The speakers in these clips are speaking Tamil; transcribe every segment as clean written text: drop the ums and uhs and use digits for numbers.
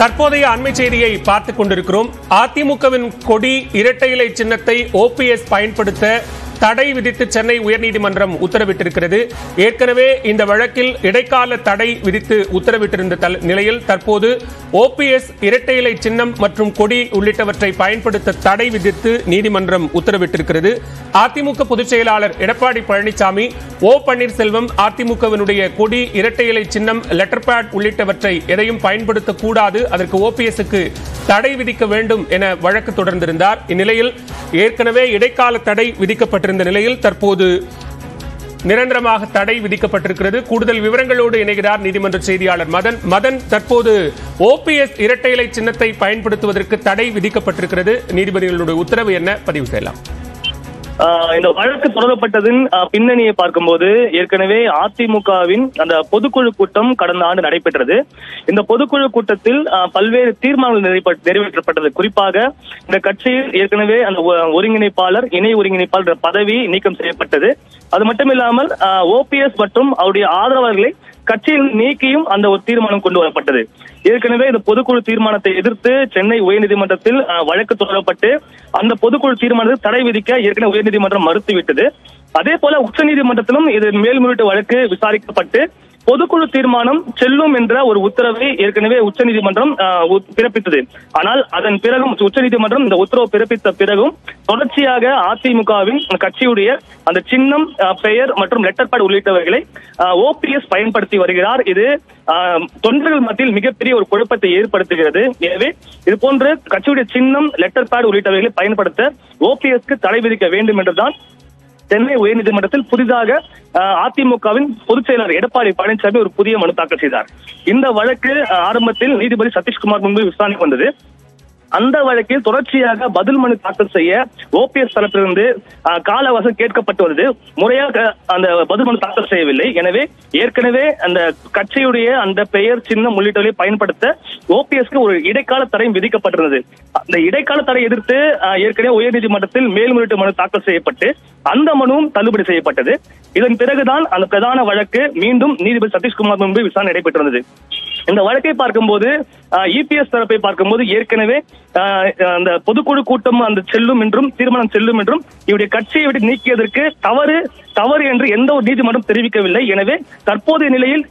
தற்போதைய அண்மை செய்தியை பார்த்துக் கொண்டிருக்கிறோம். அதிமுகவின் கொடி இரட்டை இலை சின்னத்தை ஓபிஎஸ் பயன்படுத்த தடை விதித்து சென்னை உயர்நீதிமன்றம் உத்தரவிட்டிருக்கிறது. ஏற்கனவே இந்த வழக்கில் இடைக்கால தடை விதித்து உத்தரவிட்டிருந்த நிலையில் தற்போது ஓபிஎஸ் இரட்டை இலை சின்னம் மற்றும் கொடி உள்ளிட்டவற்றை பயன்படுத்த தடை விதித்து நீதிமன்றம் உத்தரவிட்டிருக்கிறது. அதிமுக பொதுச் செயலாளர் எடப்பாடி பழனிசாமி, ஓ பன்னீர்செல்வம் அதிமுகவினுடைய கொடி இரட்டை இலை சின்னம் லெட்டர் பேட் உள்ளிட்டவற்றை எதையும் பயன்படுத்தக்கூடாது, அதற்கு ஓபிஎஸ்க்கு தடை விதிக்க வேண்டும் என வழக்கு தொடர்ந்திருந்தார். இந்நிலையில் ஏற்கனவே இடைக்கால தடை விதிக்கப்பட்டிருந்த நிலையில் தற்போது நிரந்தரமாக தடை விதிக்கப்பட்டிருக்கிறது. கூடுதல் விவரங்களோடு இணைகிறார் நீதிமன்ற செய்தியாளர் மதன். தற்போது ஓபிஎஸ் இரட்டை இலை சின்னத்தை பயன்படுத்துவதற்கு தடை விதிக்கப்பட்டிருக்கிறது. நீதிபதிகளுடைய உத்தரவு என்ன, பதிவு செய்யலாம். இந்த வழக்கு தொடரப்பட்டதின் பின்னணியை பார்க்கும்போது ஏற்கனவே அதிமுகவின் அந்த பொதுக்குழு கூட்டம் கடந்த ஆண்டு நடைபெற்றது. இந்த பொதுக்குழு கூட்டத்தில் பல்வேறு தீர்மானங்கள் நிறைவேற்றப்பட்டது. குறிப்பாக இந்த கட்சியில் ஏற்கனவே அந்த ஒருங்கிணைப்பாளர், இணை ஒருங்கிணைப்பாளர் பதவி நீக்கம் செய்யப்பட்டது. அது மட்டுமில்லாமல் ஓபிஎஸ் மற்றும் அவருடைய ஆதரவாளர்களை கட்சியில் நீக்கியும் அந்த ஒரு தீர்மானம் கொண்டு வரப்பட்டது. ஏற்கனவே இந்த பொதுக்குழு தீர்மானத்தை எதிர்த்து சென்னை உயர்நீதிமன்றத்தில் வழக்கு தொடரப்பட்டு அந்த பொதுக்குழு தீர்மானத்தை தடை விதிக்க ஏற்கனவே உயர்நீதிமன்றம் மறுத்துவிட்டது. அதே போல உச்சநீதிமன்றத்திலும் இது மேல்முறையீட்டு வழக்கு விசாரிக்கப்பட்டு பொதுக்குழு தீர்மானம் செல்லும் என்ற ஒரு உத்தரவை ஏற்கனவே உச்சநீதிமன்றம் பிறப்பித்தது. ஆனால் அதன் பிறகும் உச்சநீதிமன்றம் இந்த உத்தரவு பிறப்பித்த பிறகும் தொடர்ச்சியாக அதிமுகவின் கட்சியுடைய அந்த சின்னம், பெயர் மற்றும் லெட்டர் பேட் உள்ளிட்டவைகளை ஓபிஎஸ் பயன்படுத்தி வருகிறார். இது தொண்டர்கள் மத்தியில் மிகப்பெரிய ஒரு குழப்பத்தை ஏற்படுத்துகிறது. எனவே இது போன்று கட்சியுடைய சின்னம், லெட்டர் பேட் உள்ளிட்டவைகளை பயன்படுத்த ஓபிஎஸ்க்கு தடை விதிக்க வேண்டும் என்றுதான் சென்னை உயர்நீதிமன்றத்தில் புதிதாக அதிமுகவின் பொதுச் செயலாளர் எடப்பாடி பழனிசாமி ஒரு புதிய மனு தாக்கல் செய்தார். இந்த வழக்கு ஆரம்பத்தில் நீதிபதி சதீஷ்குமார் முன்பு விசாரணைக்கு வந்தது. அந்த வழக்கில் தொடர்ச்சியாக பதில் மனு தாக்கல் செய்ய ஓபிஎஸ் தரப்பிலிருந்து கால அவகாசம் கேட்கப்பட்டு வருது. முறையாக அந்த பதில் மனு தாக்கல் செய்யவில்லை. எனவே ஏற்கனவே அந்த கட்சியுடைய அந்த பெயர், சின்னம் உள்ளிட்டவர்களை பயன்படுத்த ஓபிஎஸ்க்கு ஒரு இடைக்கால தடை விதிக்கப்பட்டிருந்தது. அந்த இடைக்கால தடை எதிர்த்து ஏற்கனவே உயர்நீதிமன்றத்தில் மேல்முறையீட்டு மனு தாக்கல் செய்யப்பட்டு அந்த மனுவும் தள்ளுபடி செய்யப்பட்டது. இதன் பிறகுதான் அந்த பிரதான வழக்கு மீண்டும் நீதிபதி சதீஷ்குமார் முன்பு விசாரணை நடைபெற்றிருந்தது. இந்த வழக்கை பார்க்கும்போது இபிஎஸ் தரப்பை பார்க்கும்போது ஏற்கனவே அந்த பொதுக்குழு கூட்டம் அந்த செல்லும் என்றும் தீர்மானம் செல்லும் என்றும் இவருடைய கட்சியை விட்டு நீக்கியதற்கு தவறு என்று எந்த ஒரு நீதிமன்றம் தெரிவிக்கவில்லை. எனவே தற்போதைய நிலையில்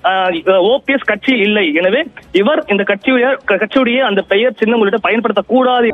ஓபிஎஸ் கட்சி இல்லை. எனவே இவர் இந்த கட்சியுடைய அந்த பெயர், சின்னம் உள்ளிட்ட பயன்படுத்தக்கூடாது.